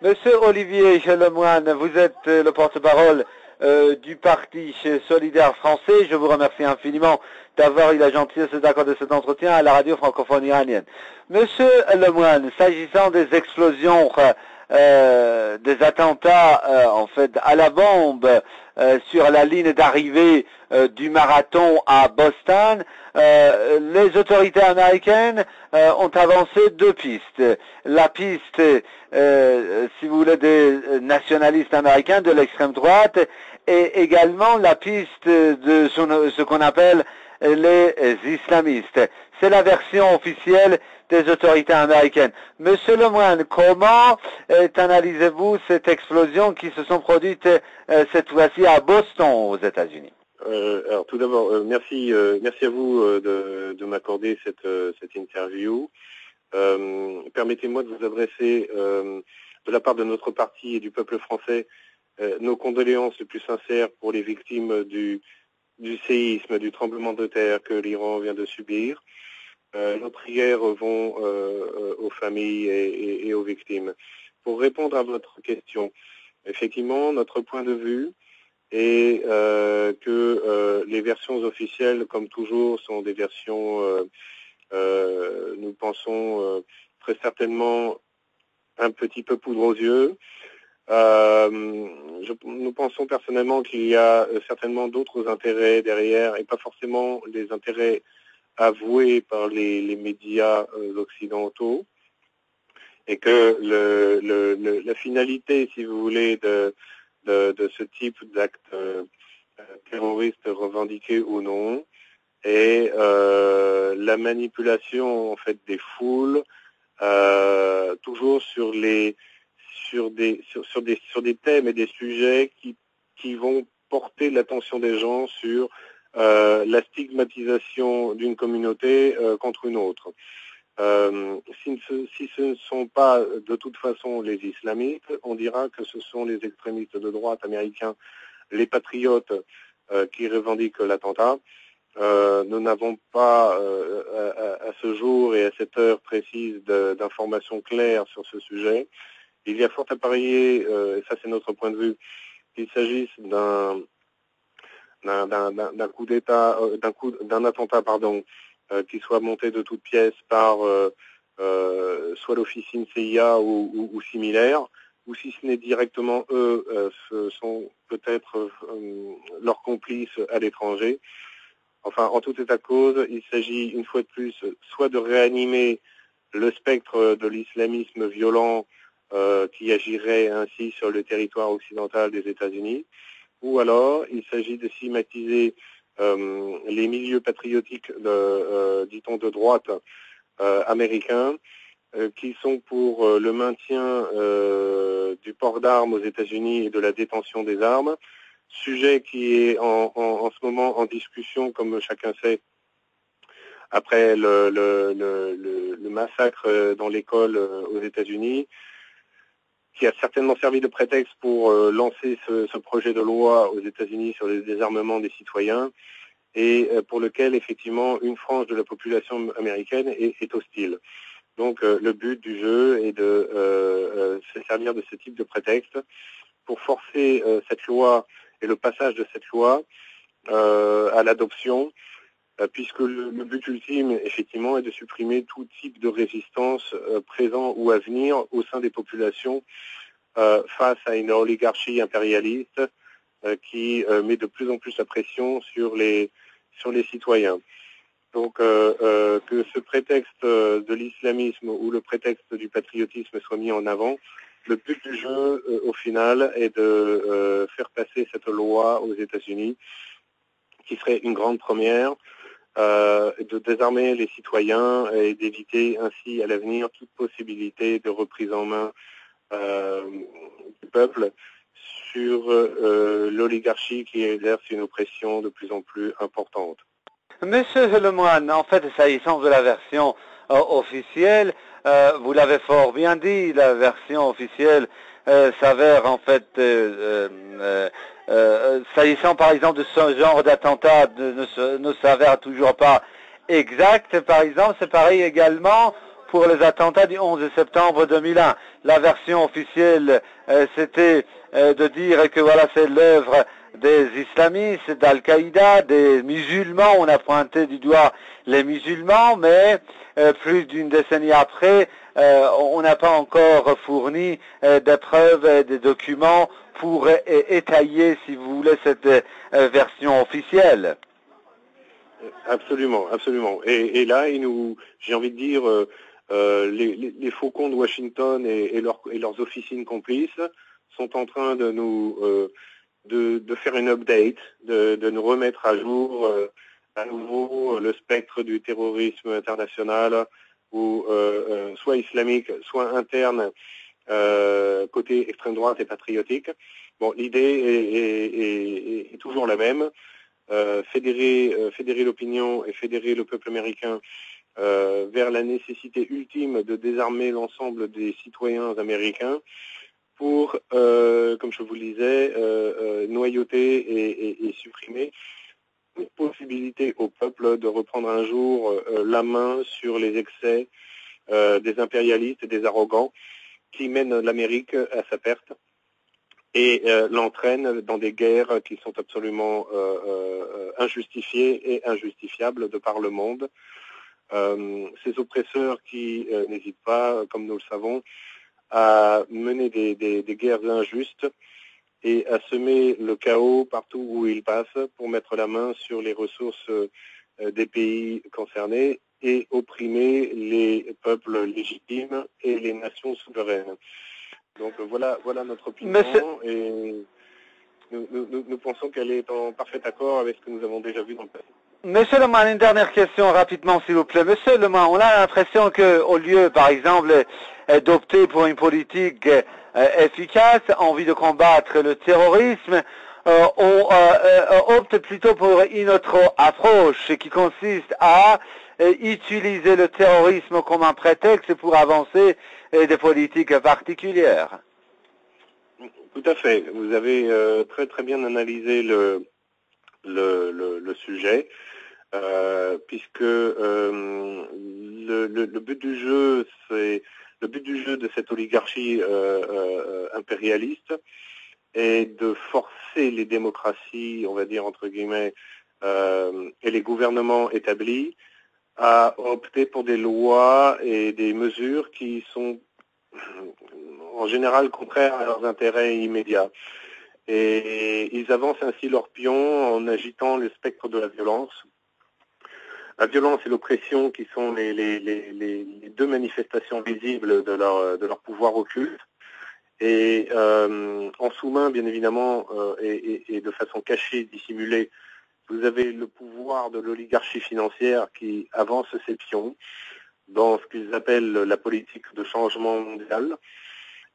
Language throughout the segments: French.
Monsieur Olivier Lemoine, vous êtes le porte-parole du Parti solidaire français. Je vous remercie infiniment d'avoir eu la gentillesse d'accorder cet entretien à la radio francophone iranienne. Monsieur Lemoine, s'agissant des explosions, des attentats en fait à la bombe sur la ligne d'arrivée du marathon à Boston, les autorités américaines ont avancé deux pistes. La piste, si vous voulez, des nationalistes américains de l'extrême droite et également la piste de ce qu'on appelle les islamistes. C'est la version officielle des autorités américaines. Monsieur Lemoine, comment analysez-vous cette explosion qui se sont produites cette fois-ci à Boston, aux États-Unis? Alors tout d'abord, merci à vous de m'accorder cette interview. Permettez-moi de vous adresser, de la part de notre parti et du peuple français, nos condoléances les plus sincères pour les victimes du séisme, du tremblement de terre que l'Iran vient de subir. Nos prières vont aux familles et aux victimes. Pour répondre à votre question, effectivement, notre point de vue est que les versions officielles, comme toujours, sont des versions, nous pensons, très certainement un petit peu poudre aux yeux. Nous pensons personnellement qu'il y a certainement d'autres intérêts derrière et pas forcément les intérêts avoués par les médias occidentaux, et que la finalité, si vous voulez, de ce type d'acte terroriste revendiqué ou non est la manipulation en fait des foules, toujours sur des thèmes et des sujets qui vont porter l'attention des gens sur la stigmatisation d'une communauté contre une autre. Si ce ne sont pas de toute façon les islamistes, on dira que ce sont les extrémistes de droite américains, les patriotes qui revendiquent l'attentat. Nous n'avons pas à ce jour et à cette heure précise d'informations claires sur ce sujet. Il y a fort à parier, et ça c'est notre point de vue, qu'il s'agisse d'un coup d'État, d'un attentat, qui soit monté de toutes pièces par soit l'officine CIA ou similaire, ou si ce n'est directement eux, ce sont peut-être leurs complices à l'étranger. Enfin, en tout état de cause, il s'agit une fois de plus soit de réanimer le spectre de l'islamisme violent qui agirait ainsi sur le territoire occidental des États-Unis, ou alors il s'agit de stigmatiser les milieux patriotiques, dit-on, de droite américains, qui sont pour le maintien du port d'armes aux États-Unis et de la détention des armes, sujet qui est en ce moment en discussion, comme chacun sait, après le massacre dans l'école aux États-Unis, qui a certainement servi de prétexte pour lancer ce projet de loi aux États-Unis sur le désarmement des citoyens, et pour lequel, effectivement, une frange de la population américaine est hostile. Donc, le but du jeu est de se servir de ce type de prétexte pour forcer cette loi et le passage de cette loi à l'adoption, puisque le but ultime, effectivement, est de supprimer tout type de résistance présent ou à venir au sein des populations face à une oligarchie impérialiste qui met de plus en plus la pression sur les citoyens. Donc, que ce prétexte de l'islamisme ou le prétexte du patriotisme soit mis en avant, le but du jeu, au final, est de faire passer cette loi aux États-Unis, qui serait une grande première, de désarmer les citoyens et d'éviter ainsi à l'avenir toute possibilité de reprise en main du peuple sur l'oligarchie qui exerce une oppression de plus en plus importante. Monsieur Lemoine, en fait, s'agissant de la version officielle, vous l'avez fort bien dit, la version officielle s'avère en fait, s'agissant par exemple de ce genre d'attentat, ne s'avère toujours pas exact. Par exemple, c'est pareil également pour les attentats du 11 septembre 2001. La version officielle, c'était de dire que voilà, c'est l'œuvre des islamistes, d'Al-Qaïda, des musulmans. On a pointé du doigt les musulmans, mais plus d'une décennie après, on n'a pas encore fourni des preuves, des documents pour étayer, si vous voulez, cette version officielle. Absolument, absolument. Et là, j'ai envie de dire, les faucons de Washington et leurs officines complices sont en train de nous de faire une update, de nous remettre à jour à nouveau le spectre du terrorisme international, ou soit islamique, soit interne, côté extrême droite et patriotique. Bon, l'idée est toujours la même. Fédérer l'opinion et fédérer le peuple américain vers la nécessité ultime de désarmer l'ensemble des citoyens américains pour, comme je vous le disais, noyauter et supprimer toute possibilité au peuple de reprendre un jour la main sur les excès des impérialistes et des arrogants qui mènent l'Amérique à sa perte et l'entraînent dans des guerres qui sont absolument injustifiées et injustifiables de par le monde. Ces oppresseurs qui n'hésitent pas, comme nous le savons, à mener des guerres injustes et à semer le chaos partout où ils passent pour mettre la main sur les ressources des pays concernés et opprimer les peuples légitimes et les nations souveraines. Donc voilà notre opinion et nous pensons qu'elle est en parfait accord avec ce que nous avons déjà vu dans le passé. Monsieur Leman, une dernière question rapidement s'il vous plaît. Monsieur Leman, on a l'impression qu'au lieu, par exemple, d'opter pour une politique efficace, envie de combattre le terrorisme, on opte plutôt pour une autre approche qui consiste à utiliser le terrorisme comme un prétexte pour avancer des politiques particulières. Tout à fait. Vous avez très bien analysé le sujet, puisque le but du jeu, c'est le but du jeu de cette oligarchie impérialiste est de forcer les démocraties, on va dire entre guillemets, et les gouvernements établis à opter pour des lois et des mesures qui sont en général contraires à leurs intérêts immédiats. Et ils avancent ainsi leurs pions en agitant le spectre de la violence. La violence et l'oppression qui sont les deux manifestations visibles de leur pouvoir occulte. Et en sous-main, bien évidemment, et de façon cachée, dissimulée, vous avez le pouvoir de l'oligarchie financière qui avance ses pions dans ce qu'ils appellent la politique de changement mondial.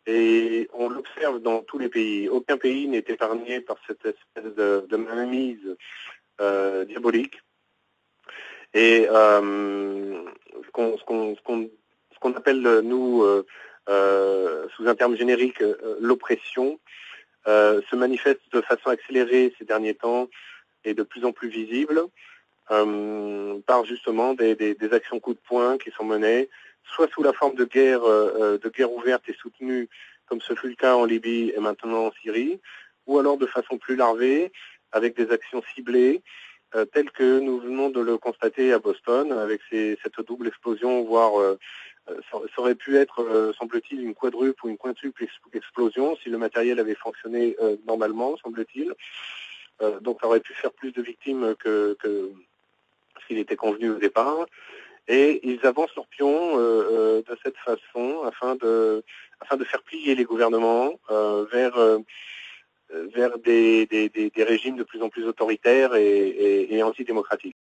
Et on l'observe dans tous les pays. Aucun pays n'est épargné par cette espèce de mainmise diabolique. Et ce qu'on appelle, nous, sous un terme générique, l'oppression, se manifeste de façon accélérée ces derniers temps et de plus en plus visible par justement des actions coup de poing qui sont menées, soit sous la forme de guerre ouverte et soutenue, comme ce fut le cas en Libye et maintenant en Syrie, ou alors de façon plus larvée, avec des actions ciblées, telles que nous venons de le constater à Boston, avec cette double explosion, voire ça aurait pu être, semble-t-il, une quadruple ou une quintuple explosion si le matériel avait fonctionné normalement, semble-t-il. Donc ça aurait pu faire plus de victimes que s'il était convenu au départ. Et ils avancent leurs pions de cette façon afin de faire plier les gouvernements vers des régimes de plus en plus autoritaires et antidémocratiques.